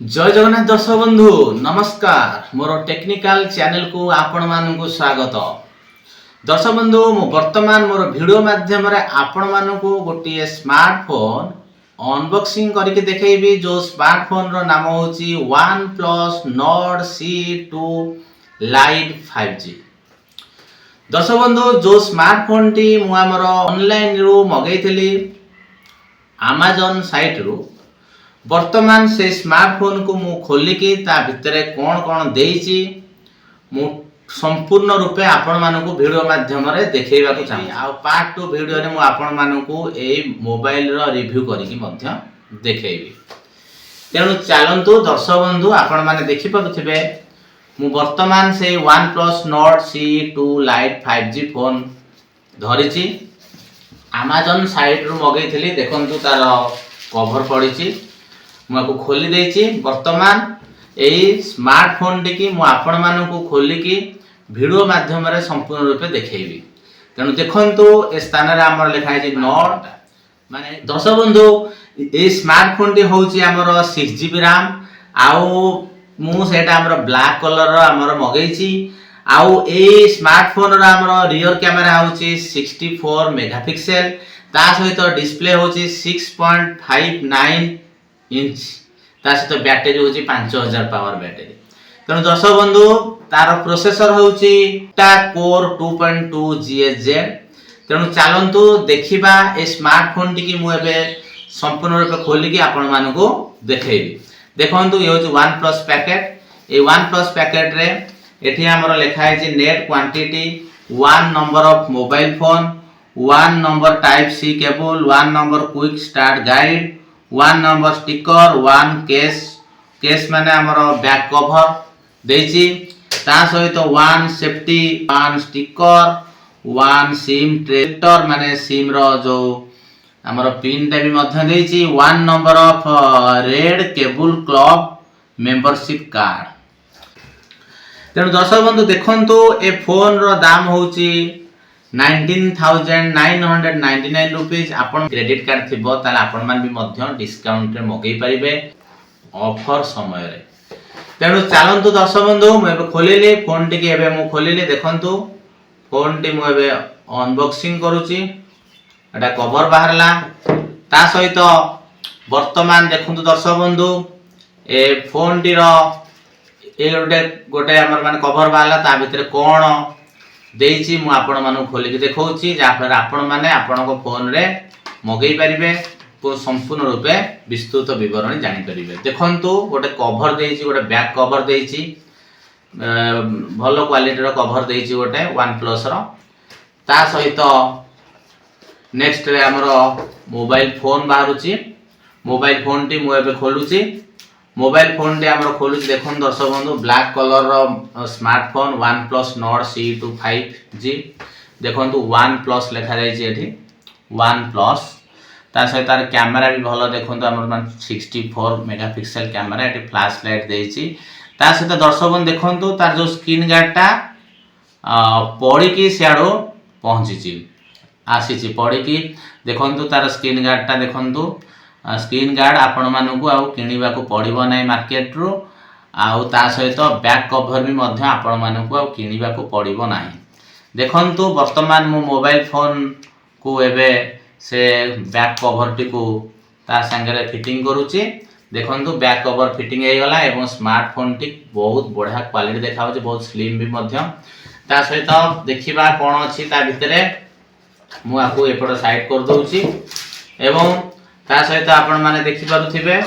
जय जगन्नाथ दर्शक बंधु नमस्कार मोर टेक्निकल चैनल को आपण मानकु स्वागत। दर्शक बंधु मु वर्तमान मोर वीडियो माध्यम रे आपण मानकु गोटे स्मार्टफोन अनबॉक्सिंग करके देखैबी। जो स्मार्टफोन रो नाम होची OnePlus Nord CE Lite 5G। दर्शक बंधु जो स्मार्टफोन टी मु हमर ऑनलाइन रो मगैथिली Amazon साइट रो वर्तमान से स्मार्टफोन को मु खोलिकी ता भितरे कौन कौन देइची मु संपूर्ण रूपे आपण मानकु वीडियो माध्यम रे देखैबा को चाहि। आ पार्ट 2 वीडियो रे मु आपण मानकु ए मोबाइल रो रिव्यू करिकी मध्य देखैबी। तेनु चलंतु दर्शक बंधु आपण माने देखि पाउथिबे मु वर्तमान से OnePlus Nord CE Lite 5G phone धरिची Amazon साइट रो मगैथिली। देखंतु तार कवर पड़ीची मुझे खोली देछि। वर्तमान यही स्मार्टफोन टी मु आपण मानकु खोलिकी वीडियो माध्यम रे संपूर्ण रूपे देखैबी। तेणु देखंतु ए स्थान रे हमर लिखा है नॉट माने दर्शक बंधु ए स्मार्टफोन टी होउची हमर 6GB RAM आउ मु सेटा हमर ब्लैक कलर रो हमर मगैछि। आउ ए स्मार्टफोन रो हमर रियर कैमरा होउची 64 मेगापिक्सल ता सहित डिस्प्ले होउची 6.59 इंच ता सहित बैटरी होची 5000 पावर बैटरी। तेणु दर्शक बंधु तार प्रोसेसर होची टा कोर 2.2 GHz। तेणु चलंतु देखिबा ए स्मार्टफोन टी की मु एबे संपूर्ण रूप खोलिकी आपण मानको देखैबी। देखंतु ये होची OnePlus पैकेट। ए OnePlus पैकेट रे एठी हमर लिखा है net quantity 1 number of mobile phone 1 number type C cable 1 number quick start guide 1 number sticker 1 case माने हमर बैक कवर देछि ता सहित 1 सेफ्टी 1 स्टिकर 1 सिम ट्रेक्टर माने सिम रो जो हमर पिन टा भी मध्य देछि 1 number of Red Cable Club membership card. तेणु दर्शक बंधु देखंतु ए फोन रो दाम होउची 19,999 रुपीस। आपण क्रेडिट कार्ड थिबो ताले आपण मान भी मध्य डिस्काउंट रे मगै परिबे ऑफर समय रे। तेणु चलंतु दर्शक बंधु मु एबे खोलिले फोन टी के एबे मु खोलिले देखंतु फोन टी मु एबे अनबॉक्सिंग करूची। एटा कवर बाहरला ता सहित वर्तमान देखंतु दर्शक बंधु ए फोन टी रो ए गोटे हमर माने कवर बाहरला ता भितरे कोन देइची मु आपण मानु खोलिक देखौची जा फर आपण माने आपण को फोन रे मगै परिबे तो संपूर्ण रूपे विस्तृत विवरण जानि परिबे। देखंतु गोटे कवर देइची गोटे बैक कवर देइची भलो क्वालिटी रो कवर देइची गोटे OnePlus रो ता सहित नेक्स्ट रे हमरो मोबाइल फोन बाहरुची। मोबाइल फोन टी मु एबे खोलुची। मोबाइल फोन टी हमरो खोलुची। देखन दर्शक बंधु ब्लैक कलर रो smartphone OnePlus Nord CE 5G। देखंतु OnePlus लिखा जाय छै एठी OnePlus ता सहित तार कैमरा भी भलो देखंतु हमर 64 मेगापिक्सल कैमरा एठी फ्लैश लाइट देछि ता सहित दर्शक बंधु देखंतु तार जो स्क्रीन गार्ड टा पड़ी की सियाडो पहुंची छि आसी छि पड़ी की देखंतु तार स्क्रीन गार्ड टा देखंतु स्क्रीन गार्ड आपण मानकु आउ किनिबा को पड़िबो नै मार्केट रो आउ ता सहित बैक कवर भी मध्य आपण मानकु आउ किनिबा को पड़िबो नै। देखंतु वर्तमान मो मोबाइल फोन को एबे से बैक कवर टी को ता संगे फिटिंग करूची। देखंतु बैक कवर फिटिंग हे गला एवं स्मार्टफोन टी बहुत बढ़िया क्वालिटी देखाउ छै बहुत स्लिम भी मध्य। ता सहित देखिबा कोन अछि ता भितरे मु आपको एपड साइड कर दउची एवं ता सहित आपण माने देखि पारुथिबे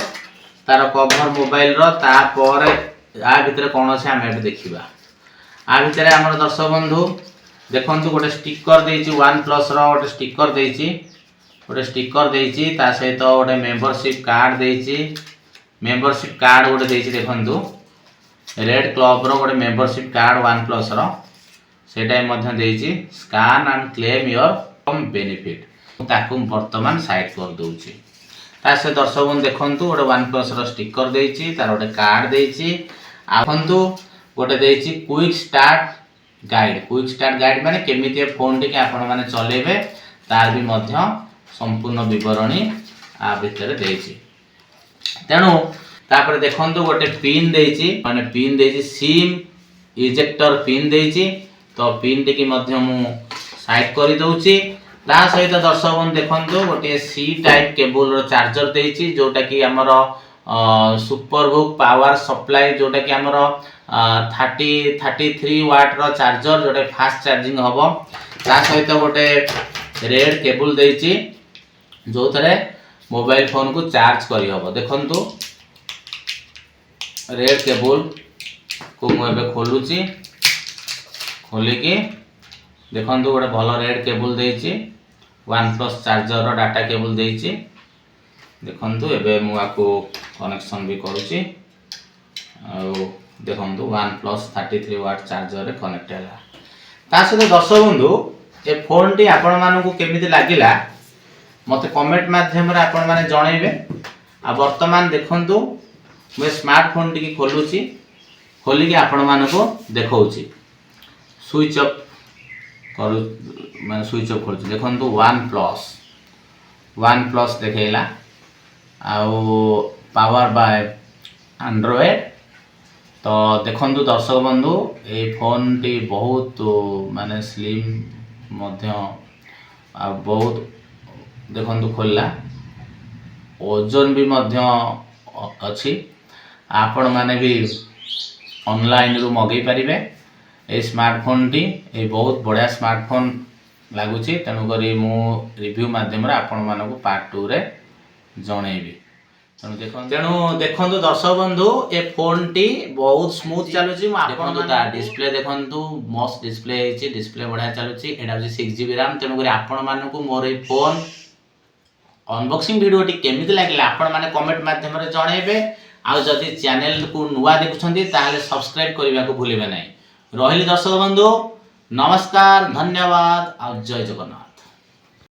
तार कवर मोबाइल रो ता पर आ भितरे कोन अछि हम एबे देखिबा। आ भितरे हमर दर्शक बंधु देखंतु गोटे स्टिकर देइची OnePlus रो गोटे स्टिकर देइची ता सहित गोटे मेंबरशिप कार्ड देइची। मेंबरशिप कार्ड गोटे देइची देखंतु रेड क्लब रो गोटे मेंबरशिप कार्ड OnePlus रो सेटा मध्य देइची scan and claim your benefit ताकू वर्तमान साइड कर दउची। ता से दर्शक बंधु देखंतु गोटे OnePlus रो स्टिकर देइची तार गोटे कार्ड देइची। आखंतु गोटे देइची क्विक स्टार्ट गाइड माने केमिति फोन टी के आपण माने चलेबे तार भी मध्य संपूर्ण विवरणी आ भितर देइची। तेणु तापर देखंतु गोटे पिन देइची माने पिन देइची सिम इजेक्टर पिन देइची तो पिन टिकी मध्य मु साइड करि दउची ता सहित दर्शक बंधु देखंतु गोटे सी टाइप केबल रो चार्जर देइची जोटा कि हमर सुपर बुक पावर सप्लाई जोटा कि हमर 33 वाट रो चार्जर जोटा फास्ट चार्जिंग हबो ता सहित गोटे रेड केबल देइची जो थरे मोबाइल फोन को चार्ज करी हबो देखंतु रेड केबल को मु एबे खोलुची खोली के देखंतु गोटे भलो रेड केबल देइची OnePlus चार्जर रो डाटा केबल देइची देखंतु एबे मु आको कनेक्शन भी करूची आ देखंतु OnePlus 33 वाट चार्जर रे कनेक्ट हैला ता सहित दर्शक बंधु ए फोन टी आपण मानकु केमिति लागिला मते कमेंट माध्यम रे आपण माने जणैबे आ वर्तमान देखंतु मैं स्मार्टफोन टी खोलुची खोली के आपण मानको देखौची स्विच ऑफ करू माने स्विच ऑफ करूची देखंतु OnePlus देखेला आ पावर बाय एंड्रॉइड तो देखंतु दर्शक बंधु ए फोन टी बहुत माने स्लिम मध्य आ बहुत देखंतु खोलला ओजन भी मध्य अछि आपण माने भी ऑनलाइन रु मगै परिबे ए स्मार्टफोन टी ए बहुत बढ़िया स्मार्टफोन लागुची तेनु करी मु रिव्यू माध्यम रे आपण मानको पार्ट 2 रे जणैबी तेणु देखंतु दर्शक बंधु ए फोन टी बहुत स्मूथ चलुची आपण ता डिस्प्ले देखंतु मस्त डिस्प्ले हेची डिस्प्ले बढ़िया चलुची एडा होची 6GB RAM तेणु करी आपण मानको मोर ए फोन अनबॉक्सिंग वीडियो टी केमिति लागिला आपण माने कमेंट माध्यम रे जणैबे आ जदि चैनल को नुवा देखुछंती ताले सब्सक्राइब करिबा को भूलिबे नै रहिली दर्शक बंधु नमस्कार धन्यवाद आ जय जगन्नाथ।